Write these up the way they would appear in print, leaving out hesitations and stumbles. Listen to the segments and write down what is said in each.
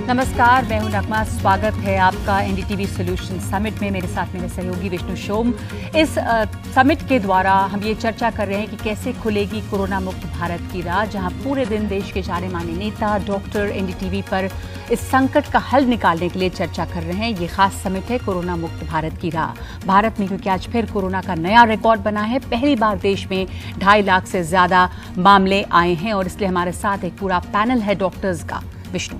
नमस्कार, मैं हूं नगमा। स्वागत है आपका एनडीटीवी सॉल्यूशन समिट में। मेरे साथ मेरे सहयोगी विष्णु सोम। इस समिट के द्वारा हम ये चर्चा कर रहे हैं कि कैसे खुलेगी कोरोना मुक्त भारत की राह, जहां पूरे दिन देश के जाने माने नेता, डॉक्टर एनडीटीवी पर इस संकट का हल निकालने के लिए चर्चा कर रहे हैं। ये खास समिट है कोरोना मुक्त भारत की राह भारत में, क्योंकि आज फिर कोरोना का नया रिकॉर्ड बना है। पहली बार देश में 2.5 लाख से ज्यादा मामले आए हैं और इसलिए हमारे साथ एक पूरा पैनल है डॉक्टर्स का। Vishnu.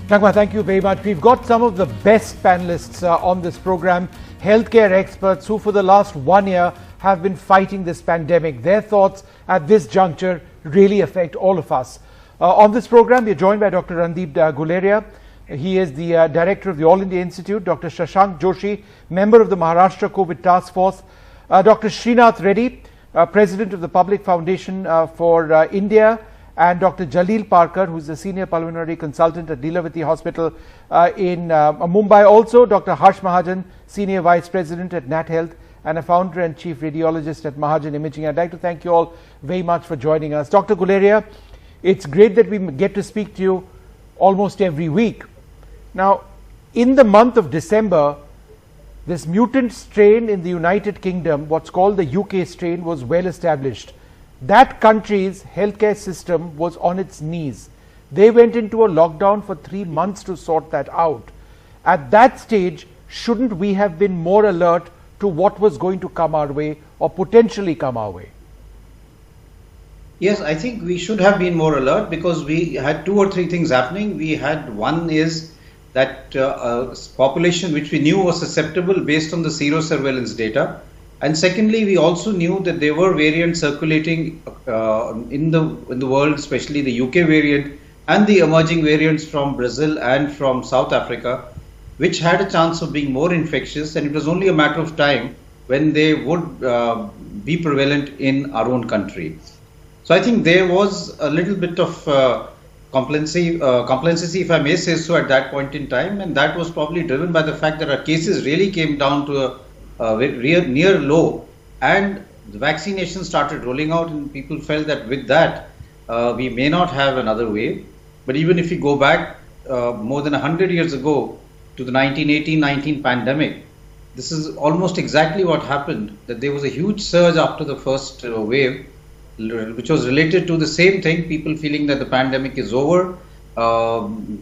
Nagma, thank you very much. We've got some of the best panelists on this program, healthcare experts who for the last 1 year have been fighting this pandemic. Their thoughts at this juncture really affect all of us. On this program, we're joined by Dr. Randeep Guleria. He is the director of the All India Institute. Dr. Shashank Joshi, member of the Maharashtra COVID Task Force. Dr. Srinath Reddy, president of the Public Foundation for India. And Dr. Jaleel Parker, who is the senior pulmonary consultant at Lilavati Hospital in Mumbai. Also, Dr. Harsh Mahajan, senior vice president at Nat Health and a founder and chief radiologist at Mahajan Imaging. I'd like to thank you all very much for joining us. Dr. Guleria, it's great that we get to speak to you almost every week. Now, in the month of December, this mutant strain in the United Kingdom, what's called the UK strain, was well established. That country's healthcare system was on its knees. They went into a lockdown for 3 months to sort that out. At that stage, shouldn't we have been more alert to what was going to come our way or potentially come our way? Yes, I think we should have been more alert because we had 2 or 3 things happening. We had one is that population which we knew was susceptible based on the serosurveillance data. And secondly, we also knew that there were variants circulating in the world, especially the UK variant and the emerging variants from Brazil and from South Africa, which had a chance of being more infectious, and it was only a matter of time when they would be prevalent in our own country. So I think there was a little bit of complacency, if I may say so, at that point in time, and that was probably driven by the fact that our cases really came down to a near low, and the vaccination started rolling out, and people felt that with that we may not have another wave. But even if we go back more than 100 years ago to the 1918-19 pandemic, this is almost exactly what happened, that there was a huge surge after the first wave, which was related to the same thing, people feeling that the pandemic is over,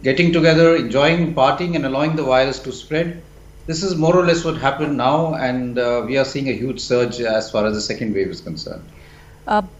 getting together, enjoying, partying, and allowing the virus to spread. This is more or less what happened now, and we are seeing a huge surge as far as the second wave is concerned.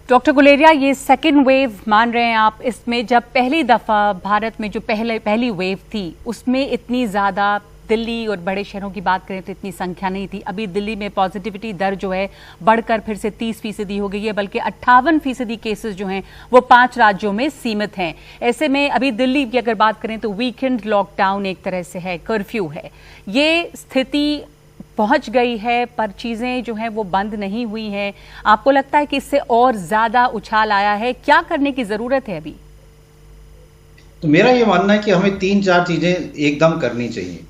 Doctor Guleria, ये second wave मान रहे हैं आप, इसमें जब पहली दफा भारत में जो पहली वेव थी उसमें इतनी ज्यादा दिल्ली और बड़े शहरों की बात करें तो इतनी संख्या नहीं थी। अभी दिल्ली में पॉजिटिविटी दर जो है बढ़कर फिर से 30% हो गई है, बल्कि 58% केसेस जो हैं वो 5 राज्यों में सीमित हैं। ऐसे में अभी दिल्ली की अगर बात करें तो वीकेंड लॉकडाउन एक तरह से है, कर्फ्यू है। ये स्थिति पहुंच गई है पर चीजें जो हैं वो बंद नहीं हुई हैं। आपको लगता है कि इससे और ज्यादा उछाल आया है? क्या करने की जरूरत है अभी? तो मेरा ये मानना है कि हमें 3-4 चीजें एकदम करनी चाहिए।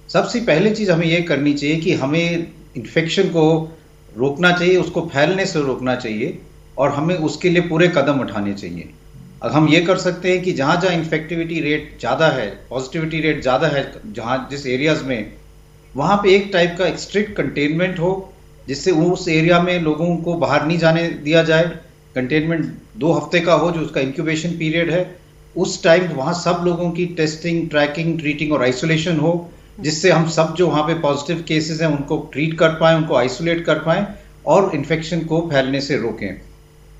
सबसे पहली चीज हमें ये करनी चाहिए कि हमें इन्फेक्शन को रोकना चाहिए, उसको फैलने से रोकना चाहिए, और हमें उसके लिए पूरे कदम उठाने चाहिए। अब हम ये कर सकते हैं कि जहाँ जहाँ इन्फेक्टिविटी रेट ज़्यादा है, पॉजिटिविटी रेट ज़्यादा है, जहाँ जिस एरियाज में, वहाँ पे एक टाइप का स्ट्रिक्ट कंटेनमेंट हो, जिससे उस एरिया में लोगों को बाहर नहीं जाने दिया जाए। कंटेनमेंट 2 हफ्ते का हो, जो उसका इंक्यूबेशन पीरियड है। उस टाइम वहाँ सब लोगों की टेस्टिंग, ट्रैकिंग, ट्रीटिंग और आइसोलेशन हो, जिससे हम सब जो वहाँ पे पॉजिटिव केसेस हैं उनको ट्रीट कर पाएं, उनको आइसोलेट कर पाएं और इन्फेक्शन को फैलने से रोकें।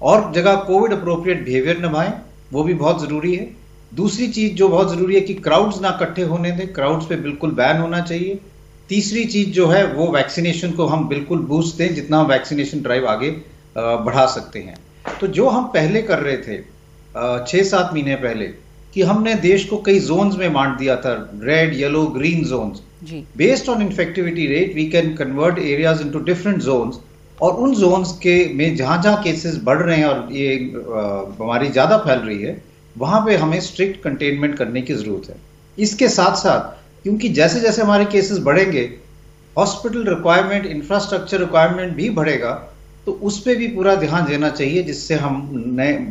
और जगह कोविड अप्रोप्रिएट बिहेवियर निभाएं, वो भी बहुत ज़रूरी है। दूसरी चीज़ जो बहुत ज़रूरी है कि क्राउड्स ना इकट्ठे होने दें, क्राउड्स पे बिल्कुल बैन होना चाहिए। तीसरी चीज़ जो है वो वैक्सीनेशन को हम बिल्कुल बूस्ट दें, जितना हम वैक्सीनेशन ड्राइव आगे बढ़ा सकते हैं। तो जो हम पहले कर रहे थे 6-7 महीने पहले, कि हमने देश को कई जोन्स में बांट दिया था, red, yellow, green zones. Based on infectivity rate we can convert areas into different zones, और उन जोन्स के में जहाँ जहाँ केसेस बढ़ रहे हैं और ये बीमारी ज़्यादा फैल रही है, वहाँ पे हमें स्ट्रिक्ट कंटेनमेंट करने की ज़रूरत है। इसके साथ साथ, क्योंकि जैसे जैसे हमारे केसेस बढ़ेंगे, हॉस्पिटल रिक्वायरमेंट, इंफ्रास्ट्रक्चर रिक्वायरमेंट भी बढ़ेगा, तो उस पर भी पूरा ध्यान देना चाहिए, जिससे हम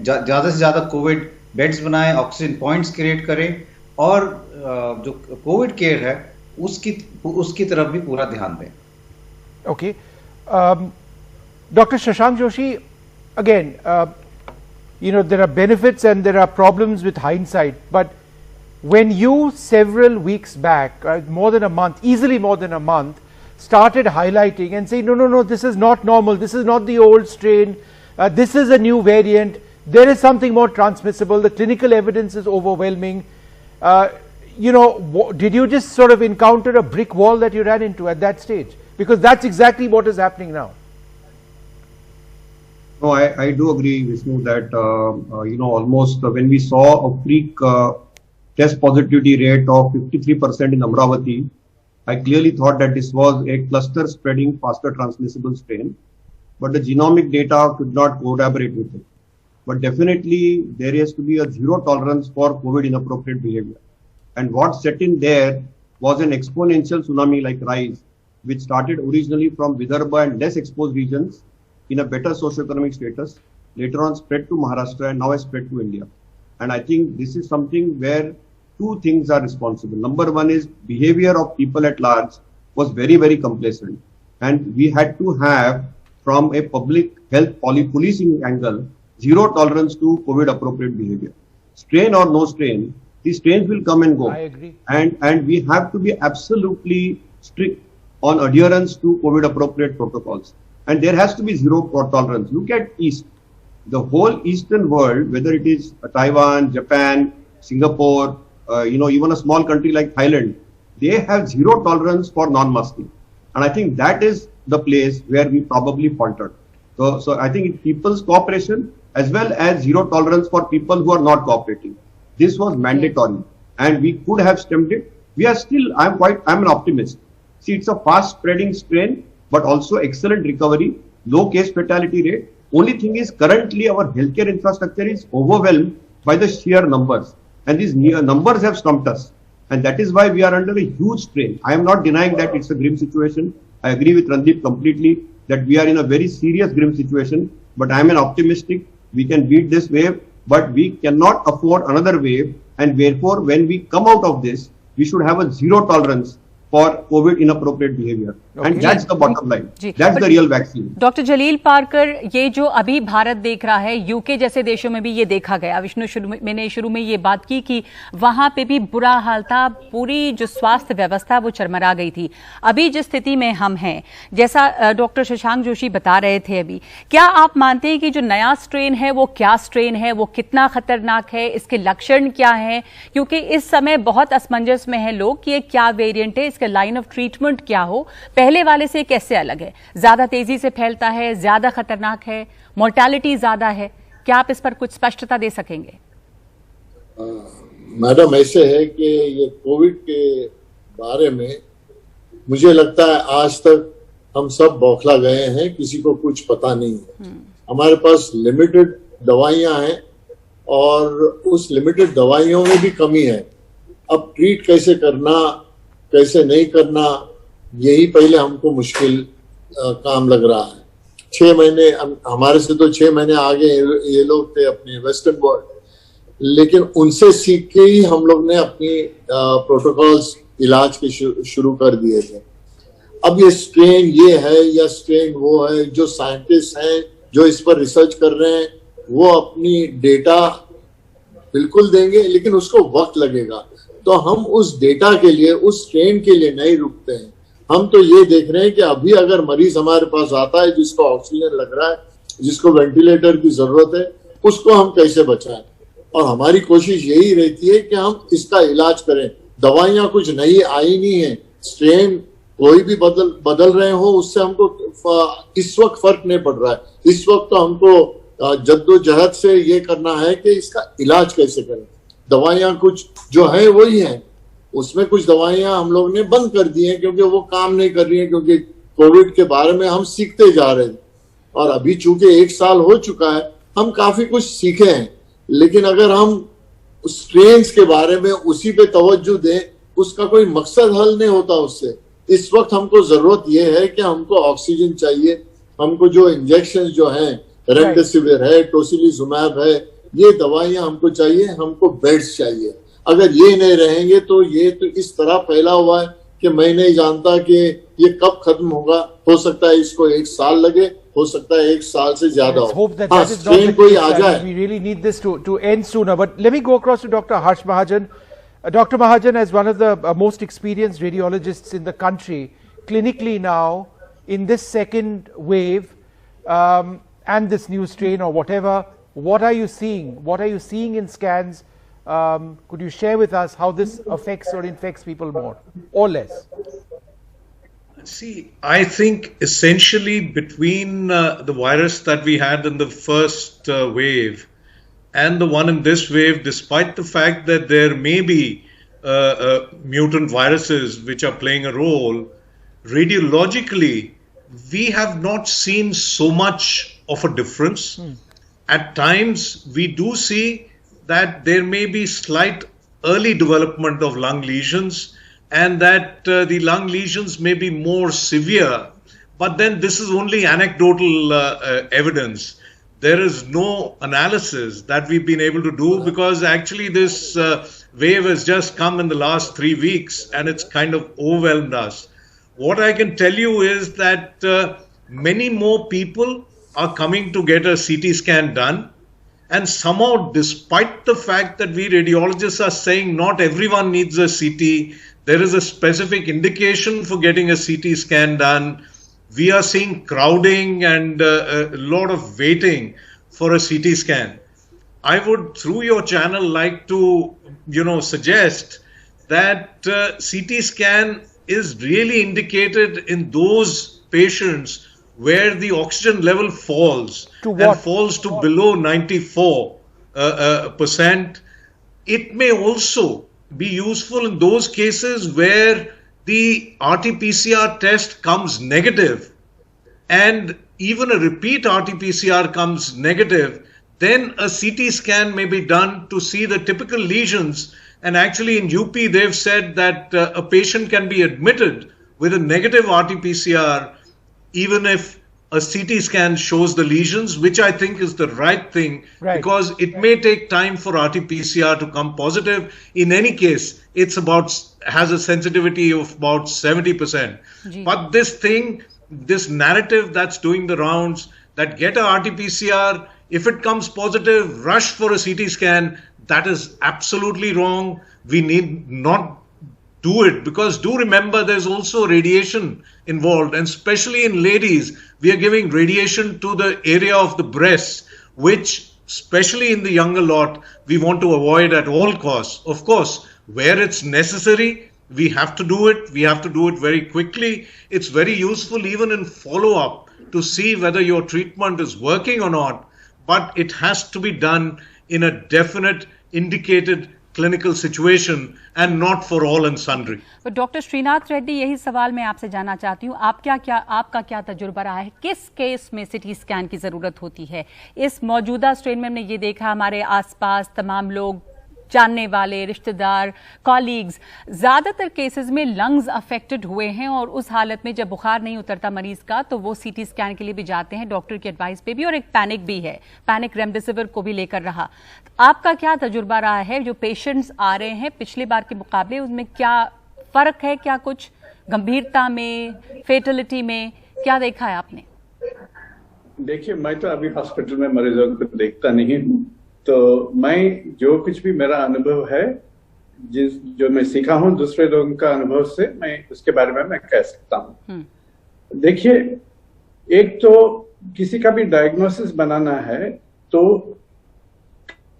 ज़्यादा से ज़्यादा कोविड बेड्स बनाएं, ऑक्सीजन पॉइंट्स क्रिएट करें और जो कोविड केयर है उसकी तरफ भी पूरा ध्यान दें। Okay. Dr. Shashank Joshi, again, there are benefits and there are problems with hindsight, but when you several weeks back, more than a month, easily more than a month, started highlighting and saying, no, this is not normal, this is not the old strain, this is a new variant, there is something more transmissible, the clinical evidence is overwhelming, did you just sort of encounter a brick wall that you ran into at that stage? Because that's exactly what is happening now. No, I do agree, Vishnu, that almost when we saw a peak test positivity rate of 53% in Amravati, I clearly thought that this was a cluster spreading faster transmissible strain, but the genomic data could not corroborate with it. But definitely there has to be a zero tolerance for COVID inappropriate behavior. And what set in there was an exponential tsunami-like rise, which started originally from Vidarbha and less exposed regions in a better socioeconomic status, later on spread to Maharashtra and now has spread to India. And I think this is something where two things are responsible. Number one is behavior of people at large was very, very complacent. And we had to have, from a public health policing angle, zero tolerance to COVID appropriate behavior. Strain or no strain, these strains will come and go. I agree. And we have to be absolutely strict on adherence to COVID appropriate protocols. And there has to be zero tolerance. Look at East. The whole Eastern world, whether it is Taiwan, Japan, Singapore, even a small country like Thailand, they have zero tolerance for non-masking. And I think that is the place where we probably faltered. So I think people's cooperation as well as zero tolerance for people who are not cooperating. This was mandatory and we could have stemmed it. We are still, I'm an optimist. See, it's a fast spreading strain, but also excellent recovery, low case fatality rate. Only thing is currently our healthcare infrastructure is overwhelmed by the sheer numbers. And these numbers have stumped us. And that is why we are under a huge strain. I am not denying that it's a grim situation. I agree with Randeep completely that we are in a very serious grim situation. But I am an optimistic. We can beat this wave, but we cannot afford another wave. And therefore, when we come out of this, we should have a zero tolerance for COVID inappropriate behavior. Okay. And that's the bottom line. That's the real vaccine. Doctor Jalil Parkar, ये जो अभी भारत देख रहा है, UK जैसे देशों में भी ये देखा गया। विष्णु, मैंने शुरू में ये बात की कि वहां पे भी बुरा हाल था, पूरी जो स्वास्थ्य व्यवस्था वो चरमरा गई थी। अभी जिस स्थिति में हम हैं, जैसा डॉक्टर शशांक जोशी बता रहे थे अभी, क्या आप मानते हैं कि जो नया स्ट्रेन है वो क्या स्ट्रेन है, वो कितना खतरनाक है, इसके लक्षण क्या है? क्योंकि इस समय बहुत असमंजस में है लोग कि ये क्या वेरिएंट है, इसका लाइन ऑफ ट्रीटमेंट क्या हो, पहले वाले से कैसे अलग है, ज्यादा तेजी से फैलता है, ज्यादा खतरनाक है, मोर्टेलिटी ज्यादा है, क्या आप इस पर कुछ स्पष्टता दे सकेंगे? मैडम, ऐसे है कि ये कोविड के बारे में मुझे लगता है आज तक हम सब बौखला गए हैं, किसी को कुछ पता नहीं है। हमारे पास लिमिटेड दवाइयां हैं और उस लिमिटेड दवाइयों में भी कमी है। अब ट्रीट कैसे करना, कैसे नहीं करना, यही पहले हमको मुश्किल काम लग रहा है। 6 महीने हमारे से तो 6 महीने आगे ये लोग थे अपने वेस्टर्न वर्ल्ड, लेकिन उनसे सीख के ही हम लोग ने अपनी प्रोटोकॉल्स इलाज के शुरू कर दिए थे। अब ये स्ट्रेन ये है या स्ट्रेन वो है, जो साइंटिस्ट हैं जो इस पर रिसर्च कर रहे हैं वो अपनी डेटा बिल्कुल देंगे, लेकिन उसको वक्त लगेगा। तो हम उस डेटा के लिए, उस स्ट्रेन के लिए नहीं रुकते हैं। हम तो ये देख रहे हैं कि अभी अगर मरीज हमारे पास आता है जिसको ऑक्सीजन लग रहा है, जिसको वेंटिलेटर की जरूरत है, उसको हम कैसे बचाएं। और हमारी कोशिश यही रहती है कि हम इसका इलाज करें। दवाइयां कुछ नई आई नहीं है, स्ट्रेन कोई भी बदल रहे हो उससे हमको इस वक्त फर्क नहीं पड़ रहा है। इस वक्त तो हमको जद्दोजहद से ये करना है कि इसका इलाज कैसे करें। दवाइयां कुछ जो है वही है, उसमें कुछ दवाइयां हम लोग ने बंद कर दी हैं क्योंकि वो काम नहीं कर रही हैं, क्योंकि कोविड के बारे में हम सीखते जा रहे हैं। और अभी चूंकि 1 साल हो चुका है, हम काफी कुछ सीखे हैं, लेकिन अगर हम स्ट्रेन्स के बारे में उसी पे तवज्जो दें, उसका कोई मकसद हल नहीं होता उससे। इस वक्त हमको जरूरत यह है कि हमको ऑक्सीजन चाहिए, हमको जो इंजेक्शन जो हैं, रेमडेसिविर है, टोसिलिजुमैब है, ये दवाइयां हमको चाहिए, हमको बेड्स चाहिए। अगर ये नहीं रहेंगे तो ये तो इस तरह फैला हुआ है कि मैं नहीं जानता कि ये कब खत्म होगा। हो सकता है इसको 1 साल लगे, हो सकता है 1 साल से ज्यादा Let's hope that हो। that is not strain the कोई case, आ and जाए। we really need this to end sooner. But let me go across to Dr. Harsh Mahajan. Dr. Mahajan, as one of the most experienced radiologists in the country, clinically now, in this second wave and this new strain or whatever, what are you seeing? What are you seeing in scans? Could you share with us how this affects or infects people more or less? See, I think essentially between the virus that we had in the first wave and the one in this wave, despite the fact that there may be mutant viruses which are playing a role, radiologically, we have not seen so much of a difference. At times, we do see that there may be slight early development of lung lesions, and that the lung lesions may be more severe. But then this is only anecdotal evidence. There is no analysis that we've been able to do, because actually this wave has just come in the last 3 weeks and it's kind of overwhelmed us. What I can tell you is that many more people are coming to get a CT scan done. And somehow, despite the fact that we radiologists are saying not everyone needs a CT, there is a specific indication for getting a CT scan done. We are seeing crowding and a lot of waiting for a CT scan. I would, through your channel, like to, suggest that CT scan is really indicated in those patients where the oxygen level falls and falls to below 94%. It may also be useful in those cases where the RT-PCR test comes negative, and even a repeat RT-PCR comes negative. Then a CT scan may be done to see the typical lesions. And actually in UP, they've said that a patient can be admitted with a negative RT-PCR even if a CT scan shows the lesions, which I think is the right thing, because it may take time for RT-PCR to come positive. In any case, it's has a sensitivity of about 70%. But this narrative that's doing the rounds, that get a RT-PCR, if it comes positive, rush for a CT scan, that is absolutely wrong. We need not do it, because do remember there's also radiation involved, and especially in ladies, we are giving radiation to the area of the breasts, which especially in the younger lot, we want to avoid at all costs. Of course, where it's necessary, we have to do it. We have to do it very quickly. It's very useful even in follow-up to see whether your treatment is working or not, but it has to be done in a definite indicated clinical situation and not for all and sundry. तो doctor Srinath Reddy, यही सवाल मैं आपसे जानना चाहती हूँ, आपका क्या तजुर्बा रहा है, किस केस में सिटी स्कैन की जरूरत होती है? इस मौजूदा स्ट्रेन में हमने ये देखा, हमारे आसपास तमाम लोग, जानने वाले, रिश्तेदार, कॉलीग्स, ज्यादातर केसेस में लंग्स अफेक्टेड हुए हैं, और उस हालत में जब बुखार नहीं उतरता मरीज का तो वो सीटी स्कैन के लिए भी जाते हैं, डॉक्टर की एडवाइस पे भी, और एक पैनिक भी है, पैनिक रेमडेसिविर को भी लेकर रहा। आपका क्या तजुर्बा रहा है? जो पेशेंट्स आ रहे हैं पिछले बार के मुकाबले, उसमें क्या फर्क है? क्या कुछ गंभीरता में, फेटलिटी में क्या देखा है आपने? देखिए, मैं तो अभी हॉस्पिटल में मरीजों को देखता नहीं हूँ, तो मैं जो कुछ भी मेरा अनुभव है, जो मैं सीखा हूँ दूसरे लोगों का अनुभव से, मैं उसके बारे में मैं कह सकता हूँ। देखिए, एक तो किसी का भी डायग्नोसिस बनाना है तो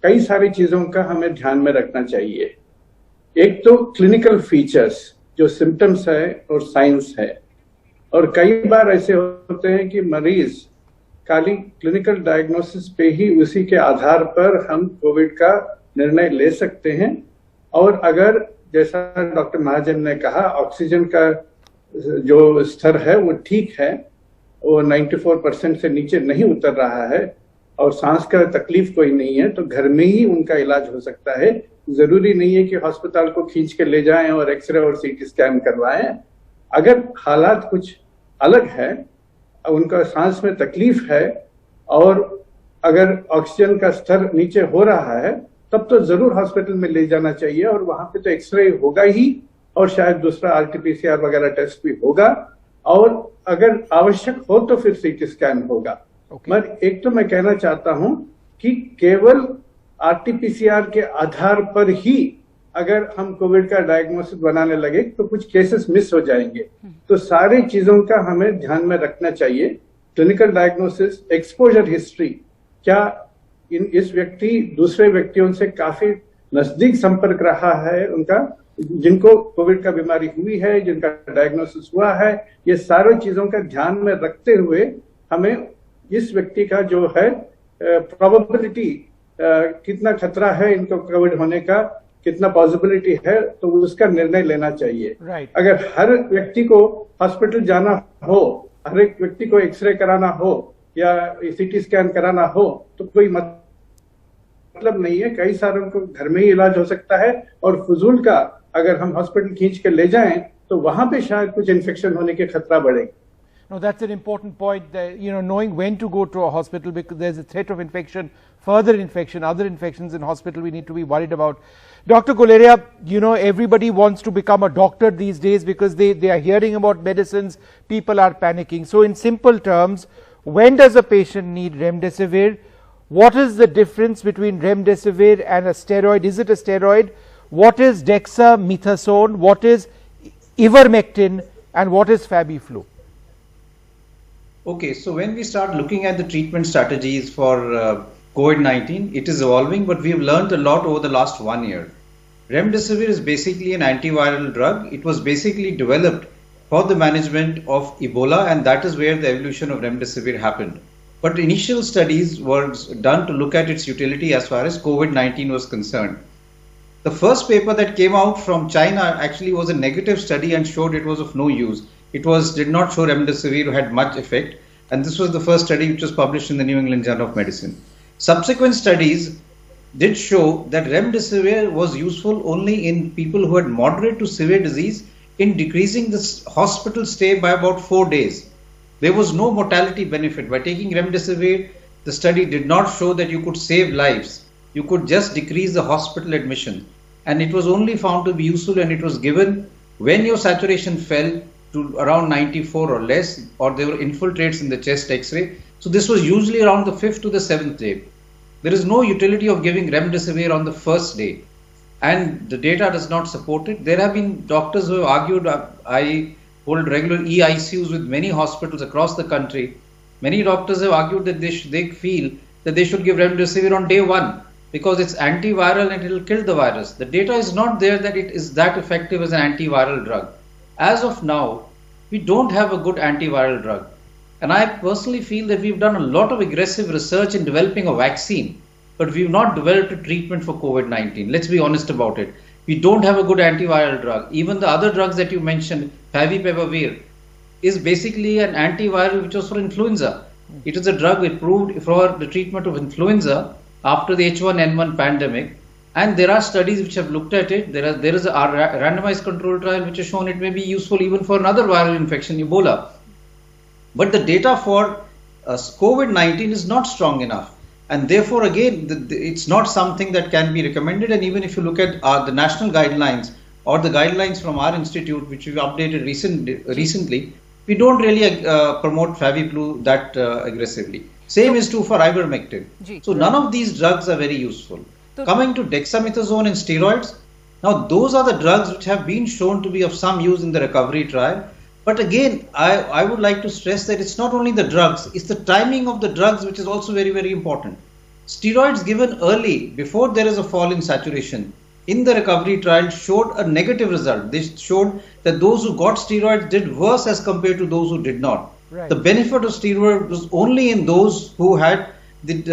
कई सारी चीजों का हमें ध्यान में रखना चाहिए। एक तो क्लिनिकल फीचर्स, जो सिम्टम्स है और साइंस है, और कई बार ऐसे होते हैं कि मरीज खाली क्लिनिकल डायग्नोसिस पे ही, उसी के आधार पर हम कोविड का निर्णय ले सकते हैं। और अगर जैसा डॉक्टर महाजन ने कहा, ऑक्सीजन का जो स्तर है वो ठीक है, वो 94% से नीचे नहीं उतर रहा है, और सांस का तकलीफ कोई नहीं है, तो घर में ही उनका इलाज हो सकता है। जरूरी नहीं है कि अस्पताल को खींच के ले जाएं और एक्सरे और सीटी स्कैन करवाएं। अगर हालात कुछ अलग है, उनका सांस में तकलीफ है, और अगर ऑक्सीजन का स्तर नीचे हो रहा है, तब तो जरूर हॉस्पिटल में ले जाना चाहिए, और वहां पे तो एक्सरे होगा ही, और शायद दूसरा आरटीपीसीआर वगैरह टेस्ट भी होगा, और अगर आवश्यक हो तो फिर सीटी स्कैन होगा। मगर एक तो मैं कहना चाहता हूं कि केवल आरटीपीसीआर के आधार पर ही अगर हम कोविड का डायग्नोसिस बनाने लगे तो कुछ केसेस मिस हो जाएंगे। तो सारी चीजों का हमें ध्यान में रखना चाहिए। क्लिनिकल डायग्नोसिस, एक्सपोजर हिस्ट्री, क्या इस व्यक्ति दूसरे व्यक्तियों से काफी नजदीक संपर्क रहा है उनका, जिनको कोविड का बीमारी हुई है, जिनका डायग्नोसिस हुआ है, ये सारी चीजों का ध्यान में रखते हुए हमें इस व्यक्ति का जो है प्रोबेबिलिटी, कितना खतरा है इनको कोविड होने का, कितना पॉसिबिलिटी है, तो उसका निर्णय लेना चाहिए। अगर हर व्यक्ति को हॉस्पिटल जाना हो, हर एक व्यक्ति को एक्सरे कराना हो या सीटी स्कैन कराना हो, तो कोई मतलब नहीं है। कई सारों को घर में ही इलाज हो सकता है, और फजूल का अगर हम हॉस्पिटल खींच के ले जाएं तो वहां पे शायद कुछ इन्फेक्शन होने के खतरा बढ़ेगा। No, that's an important point. That, knowing when to go to a hospital, because there's a threat of infection, further infection, other infections in hospital we need to be worried about. Dr. Guleria, everybody wants to become a doctor these days because they are hearing about medicines, people are panicking. So in simple terms, when does a patient need remdesivir? What is the difference between remdesivir and a steroid? Is it a steroid? What is dexamethasone? What is ivermectin? And what is FabiFlu? Okay, so when we start looking at the treatment strategies for COVID-19, it is evolving, but we have learned a lot over the last 1 year. Remdesivir is basically an antiviral drug. It was basically developed for the management of Ebola, and that is where the evolution of remdesivir happened. But initial studies were done to look at its utility as far as COVID-19 was concerned. The first paper that came out from China actually was a negative study and showed it was of no use. It did not show remdesivir had much effect, and this was the first study which was published in the New England Journal of Medicine. Subsequent studies did show that remdesivir was useful only in people who had moderate to severe disease in decreasing the hospital stay by about 4 days. There was no mortality benefit. By taking remdesivir, the study did not show that you could save lives. You could just decrease the hospital admission, and it was only found to be useful, and it was given when your saturation fell to around 94 or less, or there were infiltrates in the chest x-ray. So this was usually around the 5th to the 7th day. There is no utility of giving remdesivir on the first day, and the data does not support it. There have been doctors who have argued, I hold regular EICUs with many hospitals across the country. Many doctors have argued that they feel that they should give remdesivir on day 1 because it's antiviral and it will kill the virus. The data is not there that it is that effective as an antiviral drug. As of now, we don't have a good antiviral drug. And I personally feel that we've done a lot of aggressive research in developing a vaccine, but we've not developed a treatment for COVID-19. Let's be honest about it. We don't have a good antiviral drug. Even the other drugs that you mentioned, favipiravir, is basically an antiviral which was for influenza. It is a drug approved for the treatment of influenza after the H1N1 pandemic. And there are studies which have looked at it. There is a randomized control trial which has shown it may be useful even for another viral infection, Ebola. But the data for COVID-19 is not strong enough. And therefore, again, it's not something that can be recommended. And even if you look at the national guidelines or the guidelines from our institute, which we've updated recently, we don't really promote FaviFlu that aggressively. Same is true for ivermectin. So none of these drugs are very useful. Coming to dexamethasone and steroids, now those are the drugs which have been shown to be of some use in the recovery trial. But again, I would like to stress that it's not only the drugs, it's the timing of the drugs which is also very, very important. Steroids given early, before there is a fall in saturation, in the recovery trial showed a negative result. They showed that those who got steroids did worse as compared to those who did not. Right. The benefit of steroids was only in those who had given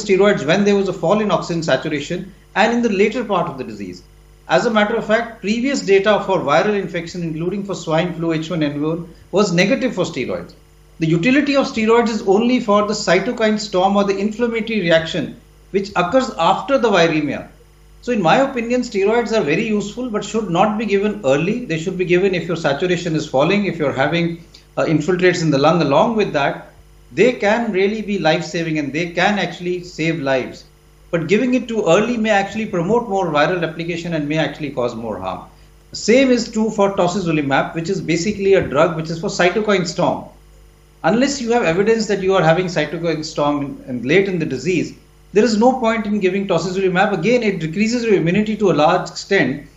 steroids when there was a fall in oxygen saturation and in the later part of the disease. As a matter of fact, previous data for viral infection, including for swine flu, H1N1, was negative for steroids. The utility of steroids is only for the cytokine storm or the inflammatory reaction which occurs after the viremia. So in my opinion, steroids are very useful but should not be given early. They should be given if your saturation is falling, if you're having infiltrates in the lung. Along with that, they can really be life-saving and they can actually save lives. but giving it too early may actually promote more viral replication and may actually cause more harm. Same is true for tocilizumab, which is basically a drug which is for cytokine storm. Unless you have evidence that you are having cytokine storm late in the disease, there is no point in giving tocilizumab. Again, it decreases your immunity to a large extent,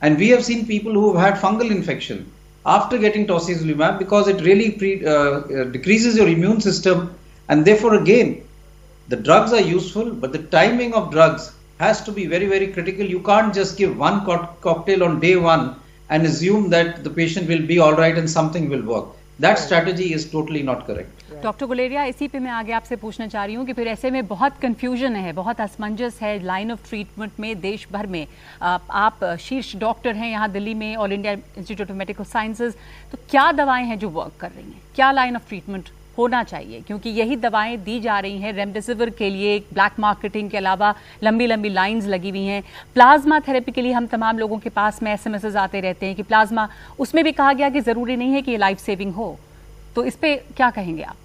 and we have seen people who have had fungal infection after getting tocilizumab because it really decreases your immune system, and therefore again, the drugs are useful, but the timing of drugs has to be very, very critical. You can't just give one cocktail on day one and assume that the patient will be all right and something will work. That strategy is totally not correct. Doctor Guleria, इसी पे मैं आगे आपसे पूछना चाह रही हूँ कि फिर ऐसे में बहुत कंफ्यूजन है, बहुत असमंजस है लाइन ऑफ ट्रीटमेंट में देश भर में। आप शीर्ष डॉक्टर हैं यहाँ दिल्ली में, all India institute of medical sciences, तो क्या दवाएं हैं जो वर्क कर रही हैं, क्या लाइन ऑफ ट्रीटमेंट होना चाहिए? क्योंकि यही दवाएं दी जा रही हैं रेमडेसिविर के लिए, ब्लैक मार्केटिंग के अलावा लंबी लंबी लाइंस लगी हुई हैं। प्लाज्मा थेरेपी के लिए हम तमाम लोगों के पास में एसएमएसेस आते रहते हैं कि प्लाज्मा, उसमें भी कहा गया कि ज़रूरी नहीं है कि ये लाइफ सेविंग हो, तो इस पे क्या कहेंगे आप?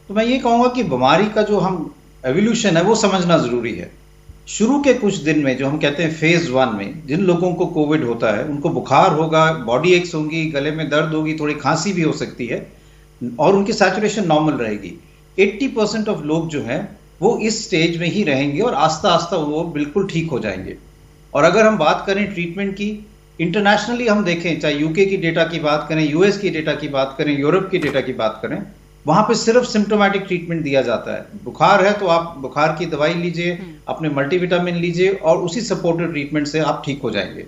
तो मैं ये कहूँगा कि बीमारी का जो हम एवोल्यूशन है वो समझना ज़रूरी है। शुरू के कुछ दिन में जो हम कहते हैं फेज 1 में, जिन लोगों को कोविड होता है उनको बुखार होगा, बॉडी एक्स होंगी, गले में दर्द होगी, थोड़ी खांसी भी हो सकती है और उनकी सैचुरेशन नॉर्मल रहेगी। 80% ऑफ लोग जो हैं वो इस स्टेज में ही रहेंगे और आस्ता आस्ता वो बिल्कुल ठीक हो जाएंगे। और अगर हम बात करें ट्रीटमेंट की, इंटरनेशनली हम देखें, चाहे यूके की डेटा की बात करें, यूएस की डेटा की बात करें, यूरोप की डेटा की बात करें, वहां पे सिर्फ सिम्टोमेटिक ट्रीटमेंट दिया जाता है। बुखार है तो आप बुखार की दवाई लीजिए, अपने मल्टीविटामिन लीजिए और उसी सपोर्टिव ट्रीटमेंट से आप ठीक हो जाएंगे।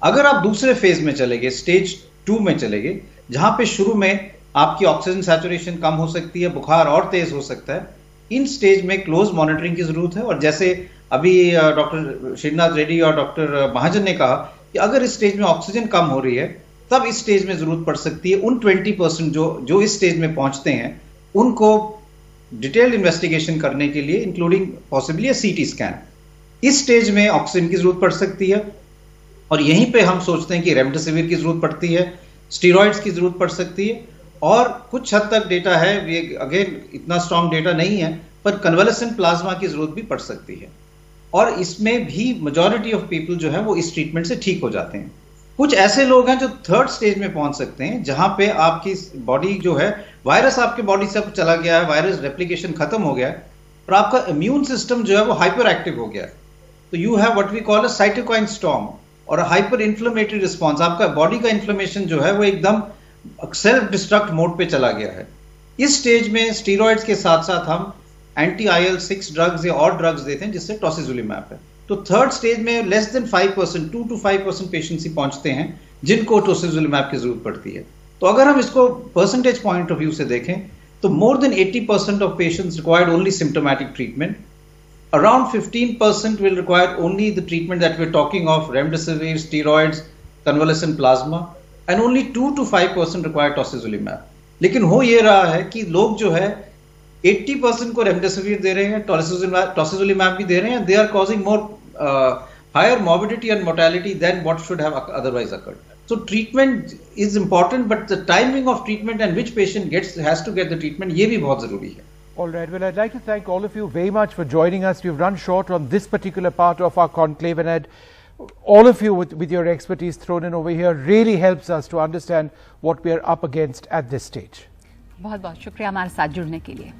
अगर आप दूसरे फेज में चले गए, स्टेज 2 में चले गए, जहां पे शुरू में आपकी ऑक्सीजन सैचुरेशन कम हो सकती है, बुखार और तेज हो सकता है, इन स्टेज में क्लोज मॉनिटरिंग की जरूरत है। और जैसे अभी डॉक्टर श्रीनाथ रेड्डी और डॉक्टर महाजन ने कहा कि अगर इस स्टेज में ऑक्सीजन कम हो रही है तब इस स्टेज में जरूरत पड़ सकती है उन 20% जो इस स्टेज में पहुंचते हैं उनको डिटेल्ड इन्वेस्टिगेशन करने के लिए, इंक्लूडिंग पॉसिबली सीटी स्कैन। इस स्टेज में ऑक्सीजन की जरूरत पड़ सकती है और यहीं पे हम सोचते हैं कि रेमडेसिविर की जरूरत पड़ती है, स्टीरॉइड्स की जरूरत पड़ सकती है और कुछ हद तक डेटा है, ये अगेन इतना स्ट्रॉन्ग डेटा नहीं है, पर कन्वालेसेंट प्लाज्मा की जरूरत भी पड़ सकती है। और इसमें भी मेजॉरिटी ऑफ पीपल जो है वो इस ट्रीटमेंट से ठीक हो जाते हैं। कुछ ऐसे लोग हैं जो थर्ड स्टेज में पहुंच सकते हैं, जहां पे आपकी बॉडी जो है, वायरस आपके बॉडी से चला गया है, वायरस रेप्लिकेशन खत्म हो गया है और आपका इम्यून सिस्टम जो है वो हाइपर एक्टिव हो गया है। तो you have what we call a cytokine storm और हाइपर इन्फ्लेमेटरी रिस्पॉन्स। आपका बॉडी का इन्फ्लेमेशन जो है वो एकदम सेल्फ डिस्ट्रक्ट मोड पे चला गया है। इस स्टेज में स्टीरॉइड्स के साथ साथ हम एंटी IL-6 ड्रग्स या और ड्रग्स देते हैं, जिससे टॉसिजुलिमैब है। तो थर्ड स्टेज में लेस देन 5%, 2 to 5% पेशेंट्स ही पहुंचते हैं जिनको टॉसिजुलिमैब की जरूरत पड़ती है। तो अगर हम इसको परसेंटेज पॉइंट ऑफ व्यू से देखें तो more than 80% of patients required only symptomatic treatment, around 15% will require only the treatment that we're talking of, remdesivir, steroids, convalescent plasma, and only 2 to 5% require tocilizumab. लेकिन हो ये रहा है कि लोग जो है 80% को रेमडेसिविर दे रहे हैं, टॉसिजुलिमैब भी दे रहे हैं, they are causing more higher morbidity and mortality than what should have otherwise occurred. So treatment is important, but the timing of treatment and which patient has to get the treatment, ये भी बहुत जरूरी है. All right. Well, I'd like to thank all of you very much for joining us. We've run short on this particular part of our conclave, and all of you with your expertise thrown in over here really helps us to understand what we are up against at this stage. बहुत बहुत शुक्रिया हमारे साथ जुड़ने के लिए.